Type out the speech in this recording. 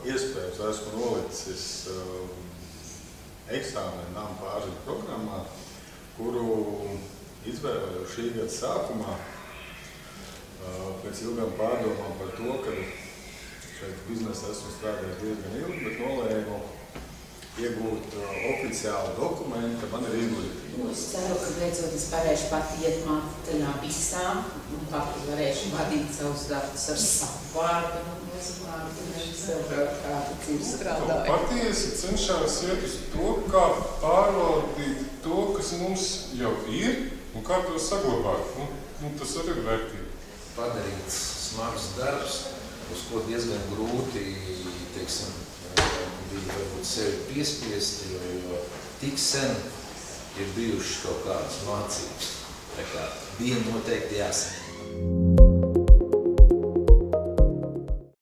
iespējams esmu nolicis eksāmenu nama pārziņu programmā, kuru izvēlēju šī gada sākumā pēc ilgām pārdomām par to, ka šeit biznesā esmu strādājis diezgan ilgi, bet nolēmu iegūt oficiālu dokumentu, man ir izglītība. Es ceru, ka beidzot es varēšu pat iet mācīšanā visām, un pat varēšu vadīt savus darbus ar savu vārdu, un es vārdu nevis kādu citu strādāju. Patiesi cenšās iet uz to, kā pārvaldīt to, kas mums jau ir, un kā to saglabāt. Tas arī ir vērtīgi. Padarīts smags darbs, uz ko diezgan grūti, teiksim, bija varbūt sevi piespiest, jo tik sen ir bijušas kaut kādas mācības. Tā kā bija noteikti jāsaņem.